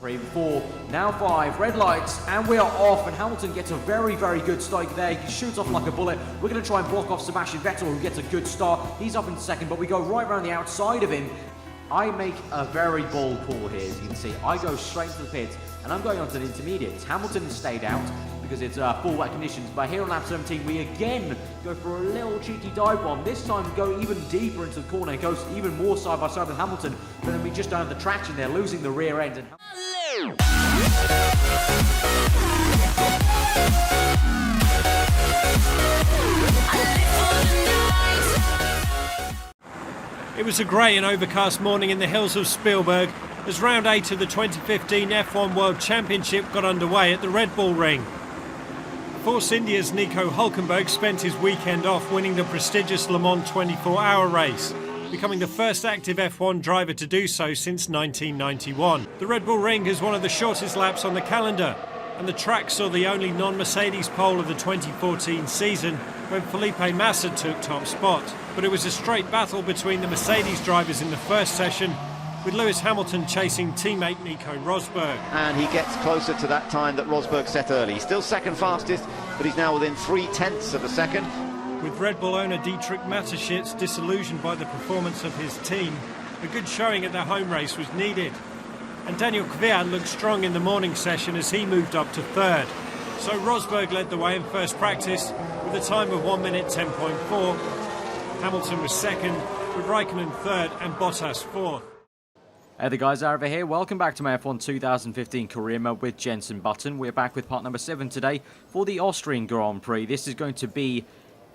3, 4, now 5, red lights, and we are off, and Hamilton gets a very, very good start there. He shoots off like a bullet. We're going to try and block off Sebastian Vettel, who gets a good start. He's up in second, but we go right around the outside of him. I make a very bold call here, as you can see. I go straight to the pits, and I'm going on to the intermediates. Hamilton has stayed out because it's full wet conditions, but here on lap 17, we again go for a little cheeky dive bomb. This time we go even deeper into the corner. It goes even more side by side with Hamilton, but then we just don't have the traction there, losing the rear end. And it was a grey and overcast morning in the hills of Spielberg as round 8 of the 2015 F1 World Championship got underway at the Red Bull Ring. Force India's Nico Hülkenberg spent his weekend off winning the prestigious Le Mans 24-hour race, becoming the first active F1 driver to do so since 1991. The Red Bull Ring has one of the shortest laps on the calendar, and the track saw the only non-Mercedes pole of the 2014 season when Felipe Massa took top spot. But it was a straight battle between the Mercedes drivers in the first session, with Lewis Hamilton chasing teammate Nico Rosberg. And he gets closer to that time that Rosberg set early. He's still second fastest, but he's now within 0.3 of a second. With Red Bull owner Dietrich Mateschitz disillusioned by the performance of his team, a good showing at their home race was needed. And Daniel Kvyat looked strong in the morning session as he moved up to third. So Rosberg led the way in first practice with a time of 1 minute 10.4. Hamilton was second, with Raikkonen third and Bottas fourth. Hey the guys, Aarava here. Welcome back to my F1 2015 career mode with Jenson Button. We're back with part number 7 today for the Austrian Grand Prix. This is going to be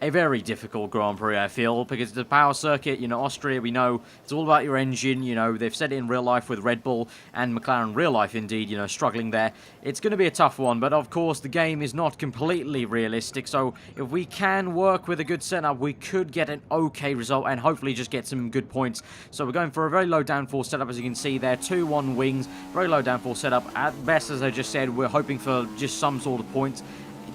a very difficult Grand Prix, I feel, because it's a power circuit. You know, Austria, we know it's all about your engine. You know, they've said it in real life with Red Bull and McLaren real life, indeed, you know, struggling there. It's going to be a tough one, but of course the game is not completely realistic, so if we can work with a good setup, we could get an okay result and hopefully just get some good points. So we're going for a very low downforce setup, as you can see there, 2-1 wings, very low downforce setup. At best, as I just said, we're hoping for just some sort of points.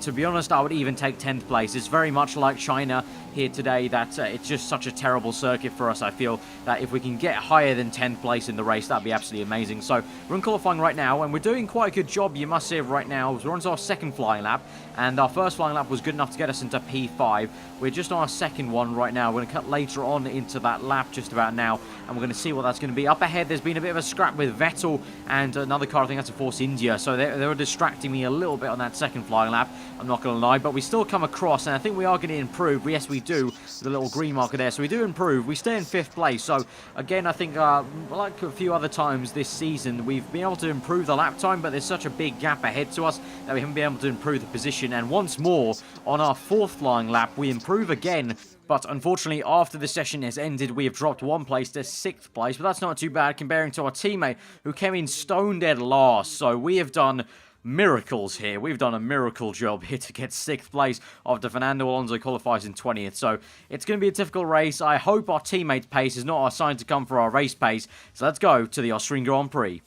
To be honest, I would even take 10th place. It's very much like China here today, that it's just such a terrible circuit for us. I feel that if we can get higher than 10th place in the race, that'd be absolutely amazing. So we're in qualifying right now, and we're doing quite a good job, you must say, right now. We're on to our second flying lap, and our first flying lap was good enough to get us into P5. We're just on our second one right now. We're going to cut later on into that lap just about now, and we're going to see what that's going to be. Up ahead, there's been a bit of a scrap with Vettel and another car. I think that's a Force India, so they were distracting me a little bit on that second flying lap, I'm not going to lie, but we still come across, and I think we are going to improve. Yes, we do. The little green marker there, so we do improve. We stay in 5th place, so again, I think like a few other times this season, we've been able to improve the lap time, but there's such a big gap ahead to us that we haven't been able to improve the position. And once more, on our 4th flying lap, we improve again. But unfortunately, after the session has ended, we have dropped 1 place to 6th place, but that's not too bad comparing to our teammate who came in stone dead last. So we have done miracles here. We've done a miracle job here to get 6th place after Fernando Alonso qualifies in 20th. So it's going to be a difficult race. I hope our teammates' pace is not our sign to come for our race pace. So let's go to the Austrian Grand Prix.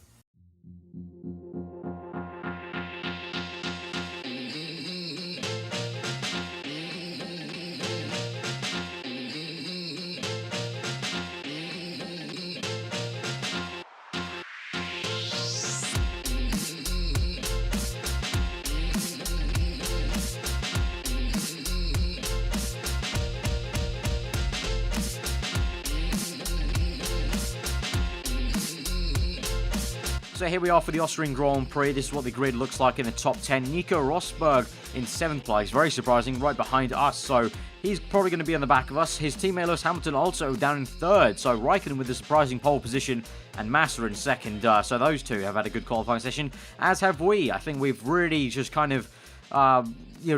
So here we are for the Austrian Grand Prix. This is what the grid looks like in the top 10. Nico Rosberg in 7th place. Very surprising, right behind us. So he's probably going to be on the back of us. His teammate Lewis Hamilton also down in 3rd. So Raikkonen with the surprising pole position and Massa in 2nd. So those two have had a good qualifying session, as have we. I think we've really just kind of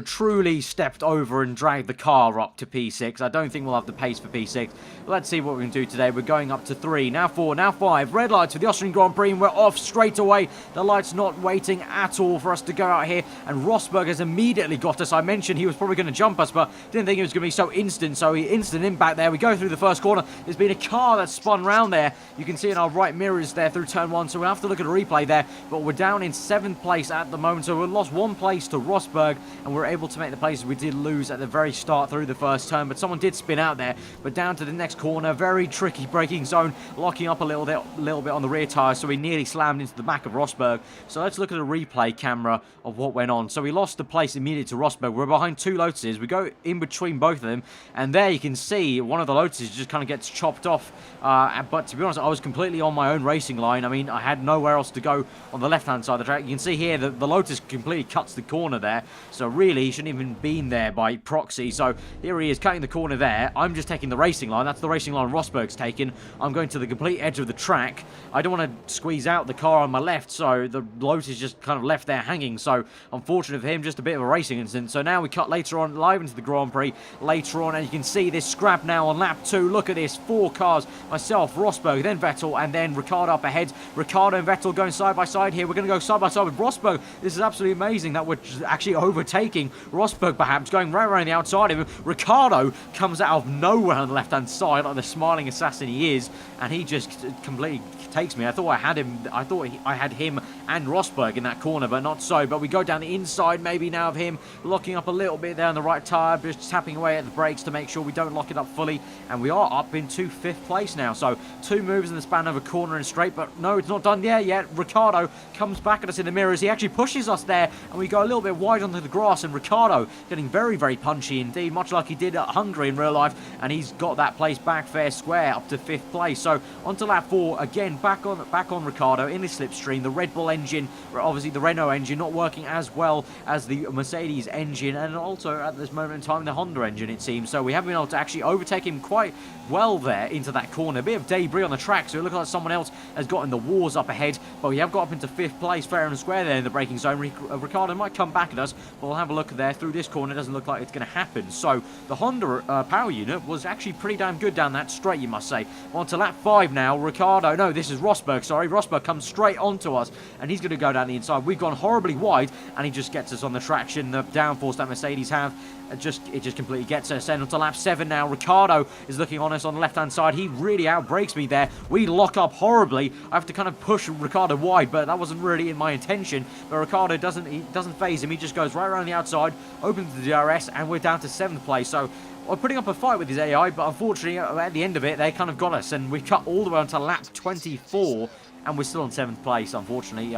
truly stepped over and dragged the car up to P6. I don't think we'll have the pace for P6. Let's see what we can do today. We're going up to 3, now 4, now 5. Red lights for the Austrian Grand Prix, and we're off straight away. The light's not waiting at all for us to go out here, and Rosberg has immediately got us. I mentioned he was probably going to jump us, but didn't think it was going to be so instant, so he instant impact there. We go through the first corner. There's been a car that's spun round there. You can see in our right mirrors there through turn 1, so we'll have to look at a replay there, but we're down in 7th place at the moment, so we've lost 1 place to Rosberg, and we're able to make the places. We did lose at the very start through the first turn, but someone did spin out there. But down to the next corner, very tricky braking zone, locking up a little bit on the rear tyre, so we nearly slammed into the back of Rosberg. So let's look at a replay camera of what went on. So we lost the place immediately to Rosberg. We're behind two Lotuses. We go in between both of them, and there you can see one of the Lotuses just kind of gets chopped off. But to be honest, I was completely on my own racing line. I mean, I had nowhere else to go on the left-hand side of the track. You can see here that the Lotus completely cuts the corner there. So really, he shouldn't even been there by proxy. So here he is cutting the corner there. I'm just taking the racing line. That's the racing line Rosberg's taken. I'm going to the complete edge of the track. I don't want to squeeze out the car on my left, so the Lotus just kind of left there hanging. So unfortunate for him, just a bit of a racing incident. So now we cut later on, live into the Grand Prix later on, and you can see this scrap now on lap 2. Look at this, 4 cars, myself, Rosberg, then Vettel, and then Ricciardo up ahead. Ricciardo and Vettel going side by side here. We're going to go side by side with Rosberg. This is absolutely amazing that we're actually overtaking Rosberg, perhaps going right around the outside of him. Ricciardo comes out of nowhere on the left-hand side, like the smiling assassin he is, and he just completely takes me. I thought I had him. I thought I had him and Rosberg in that corner, but not so. But we go down the inside maybe now of him, locking up a little bit there on the right tyre, just tapping away at the brakes to make sure we don't lock it up fully, and we are up into 5th place now. So 2 moves in the span of a corner and straight, but no, it's not done there yet. Ricciardo comes back at us in the mirrors. He actually pushes us there, and we go a little bit wide onto the grass, and Ricciardo getting very, very punchy indeed, much like he did at Hungary in real life, and he's got that place back fair square up to 5th place. So onto lap 4, again, back on Ricciardo in his slipstream. The Red Bull engine, or obviously the Renault engine, not working as well as the Mercedes engine, and also at this moment in time the Honda engine, it seems. So we haven't been able to actually overtake him quite well there into that corner. A bit of debris on the track, so it looks like someone else has gotten the wars up ahead, but we have got up into 5th place fair and square there in the braking zone. Ricciardo might come back at us, but we'll have a look there through this corner. It doesn't look like it's going to happen. So the Honda power unit was actually pretty damn good down that straight, you must say. On to lap 5 now. Ricciardo, no, this is Rosberg, sorry. Rosberg comes straight onto us, and he's going to go down the inside. We've gone horribly wide, and he just gets us on the traction. The downforce that Mercedes have, it just completely gets us. And on to lap 7 now. Ricciardo is looking on us on the left-hand side. He really outbrakes me there. We lock up horribly. I have to kind of push Ricciardo wide, but that wasn't really in my intention. But Ricciardo doesn't phase him. He just goes right around the outside, opens the DRS, and we're down to 7th place. So we're putting up a fight with his AI, but unfortunately, at the end of it, they kind of got us, and we cut all the way onto lap 24, and we're still in 7th place, unfortunately.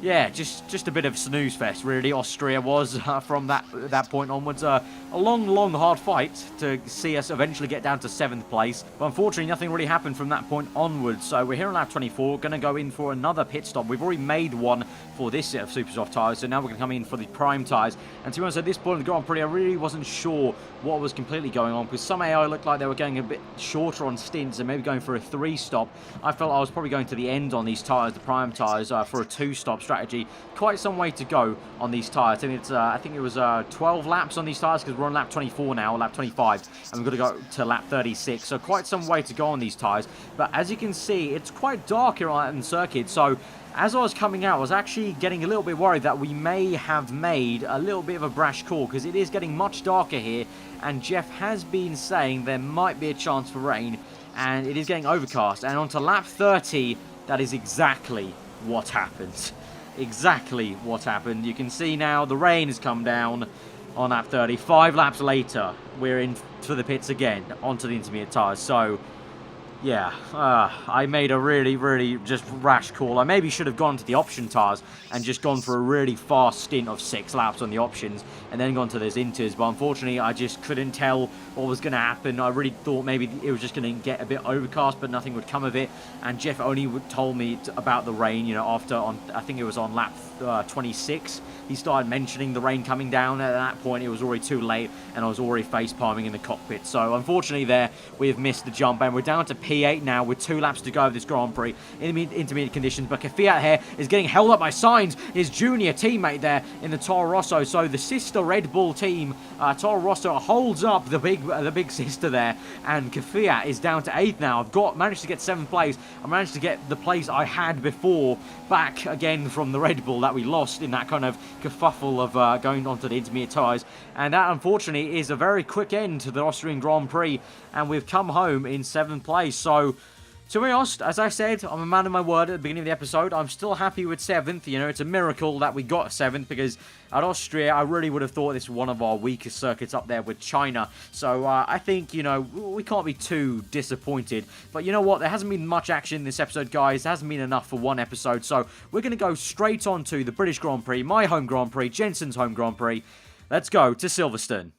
Yeah, just a bit of snooze fest, really. Austria was from that point onwards. A long, hard fight to see us eventually get down to 7th place. But unfortunately, nothing really happened from that point onwards. So we're here on lap 24, going to go in for another pit stop. We've already made one for this set of super soft tyres, so now we're going to come in for the prime tyres. And to be honest, at this point in the Grand Prix, I really wasn't sure what was completely going on, because some AI looked like they were going a bit shorter on stints and maybe going for a 3-stop. I felt I was probably going to the end on these tyres, the prime tyres, for a 2-stop strategy. Quite some way to go on these tyres. I think it was 12 laps on these tyres, because we're on lap 24 now, or lap 25, and we've got to go to lap 36. So quite some way to go on these tyres. But as you can see, it's quite dark here on the circuit. So as I was coming out, I was actually getting a little bit worried that we may have made a little bit of a brash call, because it is getting much darker here, and Jeff has been saying there might be a chance for rain, and it is getting overcast. And onto lap 30, that is exactly what happened. Exactly what happened. You can see now the rain has come down on lap 30. 5 laps later, we're in for the pits again, onto the intermediate tyres. So yeah, I made a really just rash call. I maybe should have gone to the option tyres and just gone for a really fast stint of 6 laps on the options and then gone to those inters. But unfortunately, I just couldn't tell what was going to happen. I really thought maybe it was just going to get a bit overcast, but nothing would come of it. And Jeff only told me about the rain, you know, after I think it was on lap 26. He started mentioning the rain coming down. At that point, it was already too late, and I was already face-palming in the cockpit. So unfortunately there, we have missed the jump, and we're down to P8 now with 2 laps to go of this Grand Prix in intermediate conditions. But Kvyat here is getting held up by Sainz, his junior teammate there in the Toro Rosso. So the sister Red Bull team, Toro Rosso, holds up the big sister there, and Kvyat is down to 8th now. I've managed to get 7th place. I managed to get the place I had before back again from the Red Bull that we lost in that kind of kerfuffle of going onto the intermediate tyres. And that, unfortunately, is a very quick end to the Austrian Grand Prix, and we've come home in 7th place. So To be honest, as I said, I'm a man of my word at the beginning of the episode. I'm still happy with 7th. You know, it's a miracle that we got 7th because at Austria, I really would have thought this was one of our weakest circuits up there with China. So I think, you know, we can't be too disappointed. But you know what? There hasn't been much action in this episode, guys. There hasn't been enough for one episode. So we're going to go straight on to the British Grand Prix, my home Grand Prix, Jenson's home Grand Prix. Let's go to Silverstone.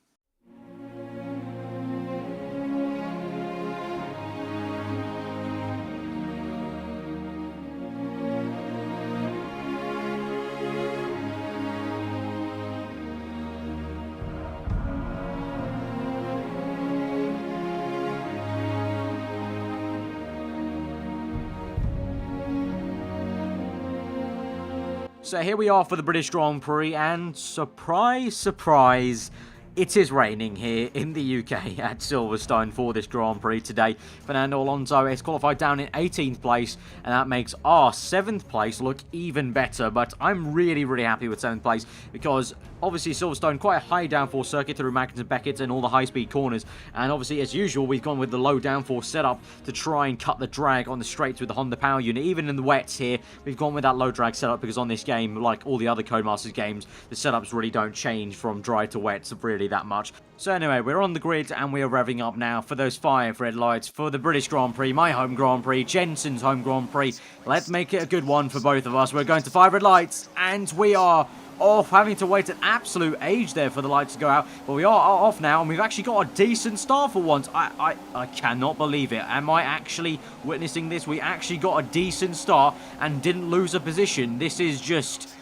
So here we are for the British Grand Prix, and surprise, surprise, it is raining here in the UK at Silverstone for this Grand Prix today. Fernando Alonso is qualified down in 18th place, and that makes our 7th place look even better. But I'm really, really happy with 7th place because obviously Silverstone, quite a high downforce circuit through Magnus and Beckett and all the high-speed corners. And obviously, as usual, we've gone with the low downforce setup to try and cut the drag on the straights with the Honda power unit. Even in the wets here, we've gone with that low drag setup because on this game, like all the other Codemasters games, the setups really don't change from dry to wet really that much. So anyway, we're on the grid and we are revving up now for those 5 red lights for the British Grand Prix, my home Grand Prix, Jenson's home Grand Prix. Let's make it a good one for both of us. We're going to 5 red lights and we are off, having to wait an absolute age there for the lights to go out, but we are off now and we've actually got a decent start for once. I cannot believe it. Am I actually witnessing this? We actually got a decent start and didn't lose a position. This is just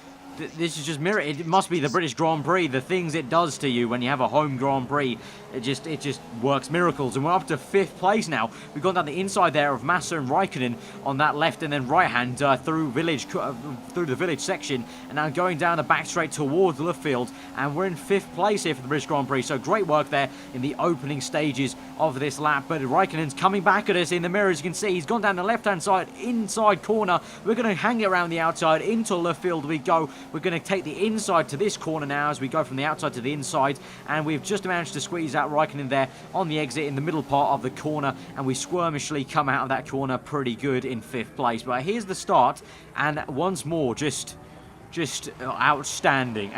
mirror. It must be the British Grand Prix, the things it does to you when you have a home Grand Prix. It just works miracles, and we're up to 5th place now. We've gone down the inside there of Massa and Raikkonen on that left and then right hand through the village section, and now going down the back straight towards Luffield, and we're in 5th place here for the British Grand Prix. So great work there in the opening stages of this lap. But Raikkonen's coming back at us in the mirror, as you can see. He's gone down the left hand side inside corner. We're going to hang it around the outside into Luffield we go. We're going to take the inside to this corner now as we go from the outside to the inside, and we've just managed to squeeze out Raikkonen there on the exit in the middle part of the corner, and we squirmishly come out of that corner pretty good in 5th place. But here's the start, and once more, just outstanding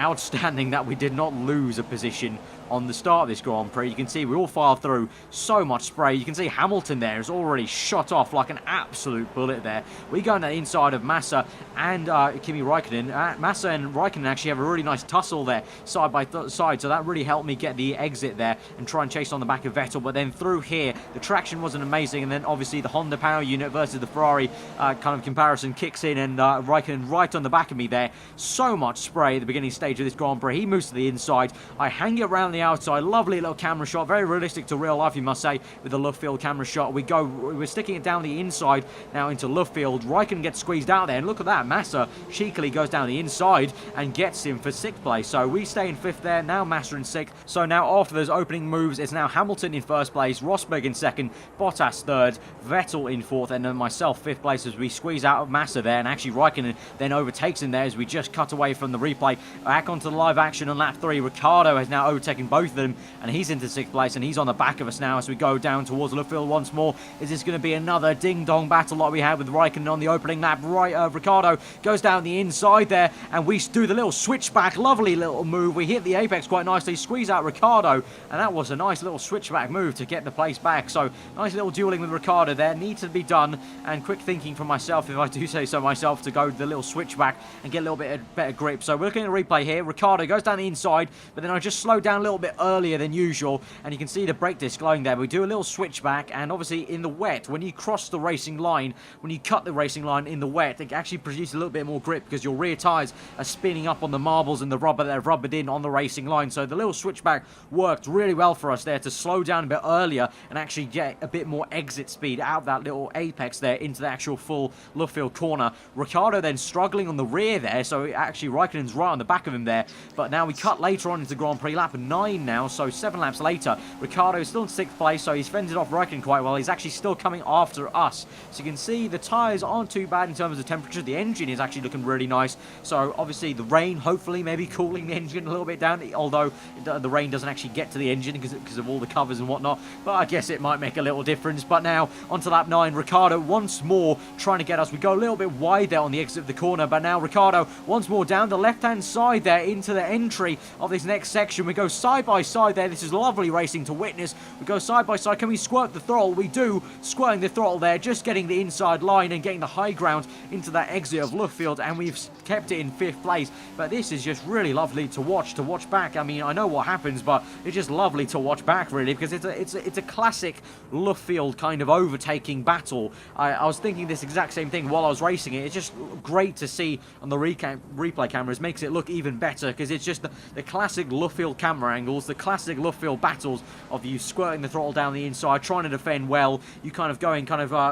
that we did not lose a position on the start of this Grand Prix. You can see we all file through, so much spray. You can see Hamilton there is already shot off like an absolute bullet there. We go on the inside of Massa and Kimi Raikkonen. Massa and Raikkonen actually have a really nice tussle there, side by side, so that really helped me get the exit there and try and chase on the back of Vettel. But then through here, the traction wasn't amazing, and then obviously the Honda power unit versus the Ferrari kind of comparison kicks in, and Raikkonen right on the back of me there. So much spray at the beginning stage of this Grand Prix. He moves to the inside. I hang it around the outside. Lovely little camera shot. Very realistic to real life, you must say, with the Luffield camera shot. We're sticking it down the inside now into Luffield. Raikkonen gets squeezed out there, and look at that. Massa cheekily goes down the inside and gets him for 6th place. So we stay in 5th there. Now Massa in 6th. So now after those opening moves, it's now Hamilton in 1st place, Rosberg in 2nd, Bottas 3rd, Vettel in 4th, and then myself 5th place as we squeeze out of Massa there, and actually Raikkonen then overtakes him there as we just cut away from the replay. Back onto the live action on lap 3. Ricciardo has now overtaken both of them, and he's into 6th place, and he's on the back of us now as we go down towards Luffield once more. Is this going to be another ding-dong battle like we had with Raikkonen on the opening lap? Ricciardo goes down the inside there, and we do the little switchback. Lovely little move. We hit the apex quite nicely, squeeze out Ricciardo, and that was a nice little switchback move to get the place back. So nice little dueling with Ricciardo there. Needs to be done, and quick thinking from myself, if I do say so myself, to go the little switchback and get a little bit better grip. So we're looking at the replay here. Ricciardo goes down the inside, but then I just slowed down a little bit earlier than usual, and you can see the brake disc glowing there. We do a little switchback, and obviously in the wet, when you cross the racing line, when you cut the racing line in the wet, it actually produces a little bit more grip because your rear tyres are spinning up on the marbles and the rubber that have rubbered in on the racing line. So the little switchback worked really well for us there to slow down a bit earlier and actually get a bit more exit speed out of that little apex there into the actual full Luffield corner. Ricciardo then struggling on the rear there, so actually Raikkonen's right on the back of him there. But now we cut later on into Grand Prix lap 9 9 now, so 7 laps later. Ricciardo is still in 6th place, so he's fended off Raikkonen quite well. He's actually still coming after us. So you can see the tyres aren't too bad in terms of temperature. The engine is actually looking really nice. So obviously the rain, hopefully, maybe cooling the engine a little bit down, although the rain doesn't actually get to the engine because of all the covers and whatnot. But I guess it might make a little difference. But now, onto lap 9, Ricciardo once more trying to get us. We go a little bit wide there on the exit of the corner, but now Ricciardo once more down the left-hand side there into the entry of this next section. We go side by side there. This is lovely racing to witness. We go side by side. Can we squirt the throttle? We do. Squirting the throttle there, just getting the inside line and getting the high ground into that exit of Luffield, and we've kept it in 5th place. But this is just really lovely to watch back. I mean, I know what happens, but it's just lovely to watch back, really, because it's a classic Luffield kind of overtaking battle. I was thinking this exact same thing while I was racing it. It's just great to see on the replay cameras. Makes it look even better because it's just the classic Luffield camera angles, the classic Luffield battles of you squirting the throttle down the inside, trying to defend well, you kind of going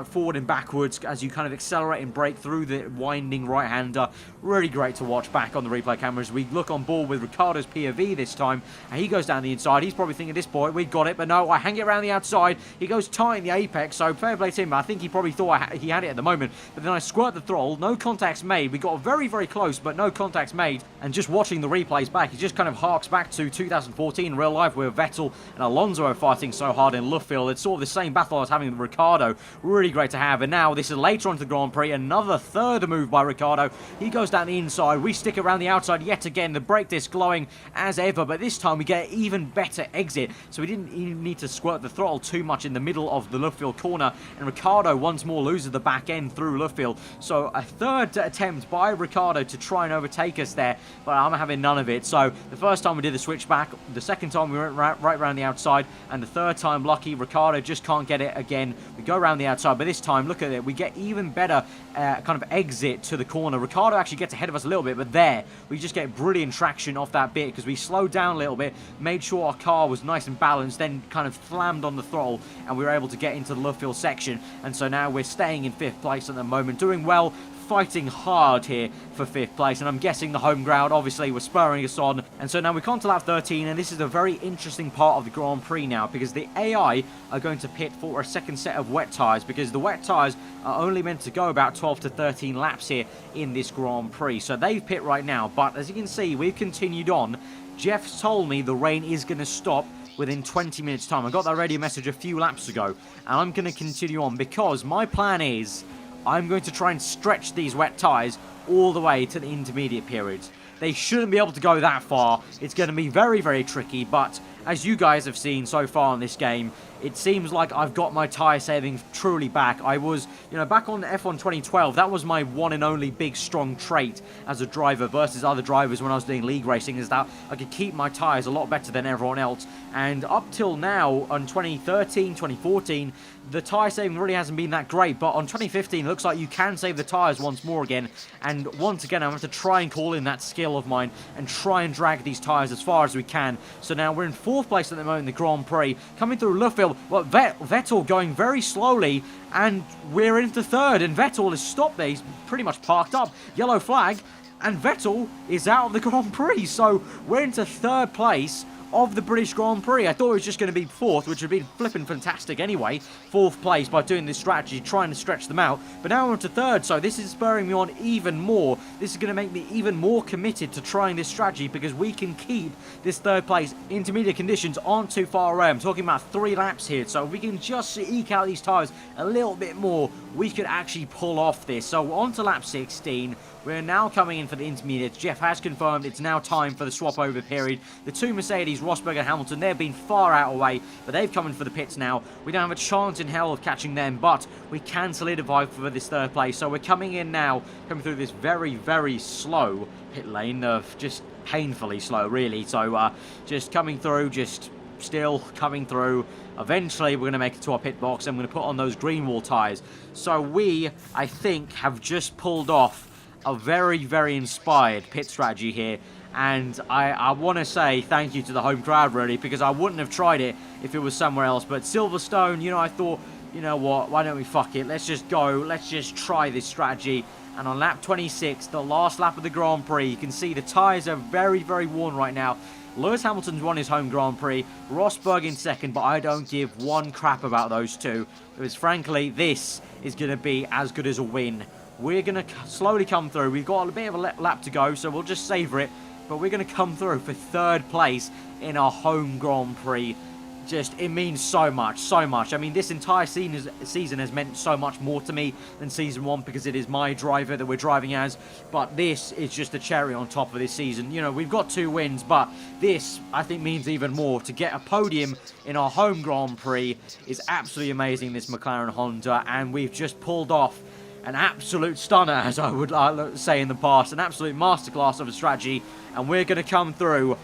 forward and backwards as you kind of accelerate and brake through the winding right-hander. Really great to watch back on the replay cameras. We look on board with Ricciardo's POV this time, and he goes down the inside. He's probably thinking at this point, we got it, but no, I hang it around the outside. He goes tight in the apex, so fair play to him. I think he probably thought he had it at the moment, but then I squirt the throttle, no contacts made. We got very, very close, but no contacts made. And just watching the replays back, it just kind of harks back to 2014 in real life, where Vettel and Alonso are fighting so hard in Luffield. It's sort of the same battle I was having with Ricciardo. Really great to have. And now this is later on to the Grand Prix, another third move by Ricciardo. He goes down the inside. We stick around the outside yet again. The brake disc glowing as ever, but this time we get an even better exit. So we didn't even need to squirt the throttle too much in the middle of the Luffield corner. And Ricciardo once more loses the back end through Luffield. So a third attempt by Ricciardo to try and overtake us there, but I'm having none of it. So the first time we did the switchback, the second time we went right around the outside, and the third time, lucky, Ricciardo just can't get it again. We go around the outside, but this time, look at it, we get even better kind of exit to the corner. Ricciardo actually gets ahead of us a little bit, but there, we just get brilliant traction off that bit because we slowed down a little bit, made sure our car was nice and balanced, then kind of slammed on the throttle, and we were able to get into the Luffield section. And so now we're staying in 5th place at the moment, doing well, fighting hard here for 5th place, and I'm guessing the home ground obviously was spurring us on. And so now we come to lap 13, and this is a very interesting part of the Grand Prix now, because the AI are going to pit for a second set of wet tyres, because the wet tyres are only meant to go about 12 to 13 laps here in this Grand Prix. So they've pit right now, but as you can see, we've continued on. Jeff's told me the rain is going to stop within 20 minutes time. I got that radio message a few laps ago, and I'm going to continue on because my plan is I'm going to try and stretch these wet tyres all the way to the intermediate periods. They shouldn't be able to go that far. It's going to be very, very tricky, but as you guys have seen so far in this game, it seems like I've got my tyre saving truly back. I was, back on F1 2012, that was my one and only big strong trait as a driver versus other drivers when I was doing league racing, is that I could keep my tyres a lot better than everyone else. And up till now, on 2013, 2014, the tyre saving really hasn't been that great, but on 2015, it looks like you can save the tyres once more again. And once again, I'm going to try and call in that skill of mine and try and drag these tyres as far as we can. So now we're in 4th place at the moment in the Grand Prix, coming through Luffield. Well, Vettel going very slowly, and we're into 3rd, and Vettel has stopped there. He's pretty much parked up. Yellow flag, and Vettel is out of the Grand Prix. So we're into 3rd place of the British Grand Prix. I thought it was just going to be 4th, which would be flipping fantastic anyway. 4th place by doing this strategy, trying to stretch them out. But now we're on to 3rd, so this is spurring me on even more. This is going to make me even more committed to trying this strategy because we can keep this 3rd place. Intermediate conditions aren't too far away. I'm talking about 3 laps here, so if we can just eke out these tyres a little bit more, we could actually pull off this. So on to lap 16. We're now coming in for the intermediates. Jeff has confirmed it's now time for the swap over period. The 2 Mercedes, Rosberg and Hamilton, they've been far out away, but they've come in for the pits now. We don't have a chance in hell of catching them, but we can solidify for this 3rd place. So we're coming in now, coming through this very, very slow pit lane, just painfully slow, really. So just coming through, just still coming through. Eventually, we're going to make it to our pit box, and we're going to put on those green wall tyres. So we, I think, have just pulled off a very, very inspired pit strategy here, and I want to say thank you to the home crowd, really, because I wouldn't have tried it if it was somewhere else. But Silverstone, I thought, you know what, why don't we fuck it, let's just go, let's just try this strategy, And on lap 26, the last lap of the Grand Prix, you can see the tyres are very, very worn right now. Lewis Hamilton's won his home Grand Prix, Rosberg in second, but I don't give one crap about those two. Because frankly, this is going to be as good as a win. We're going to slowly come through. We've got a bit of a lap to go, so we'll just savour it. But we're going to come through for third place in our home Grand Prix. Just, it means so much, so much. I mean, this entire season has meant so much more to me than Season 1 because it is my driver that we're driving as. But this is just a cherry on top of this season. You know, we've got 2 wins, but this, I think, means even more. To get a podium in our home Grand Prix is absolutely amazing, this McLaren Honda. And we've just pulled off an absolute stunner, as I would say in the past. An absolute masterclass of a strategy. And we're going to come through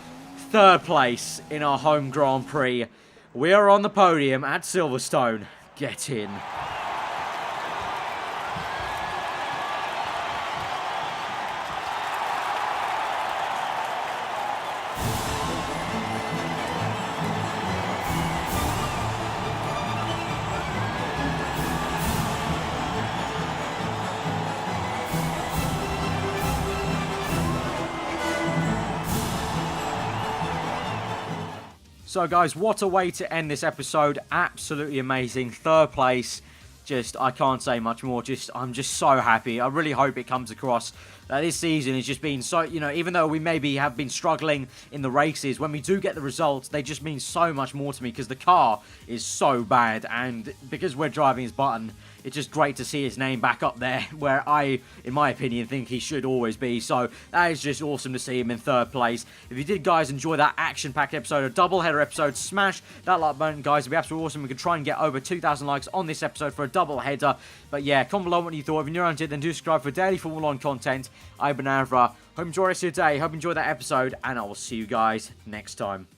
third place in our home Grand Prix. We are on the podium at Silverstone. Get in. So guys, what a way to end this episode. Absolutely amazing. Third place. Just, I can't say much more. I'm just so happy. I really hope it comes across that this season has just been so, you know, even though we maybe have been struggling in the races, when we do get the results, they just mean so much more to me because the car is so bad. And because we're driving his Button, it's just great to see his name back up there where I, in my opinion, think he should always be. So that is just awesome to see him in third place. If you did, guys, enjoy that action-packed episode, a double-header episode, smash that like button, guys. It'd be absolutely awesome. We could try and get over 2,000 likes on this episode for a double-header. But yeah, comment below what you thought. If you're new around it, then do subscribe for daily Formula 1 content. I've been aarava. Hope you enjoy the rest of your day. Hope you enjoyed that episode, and I will see you guys next time.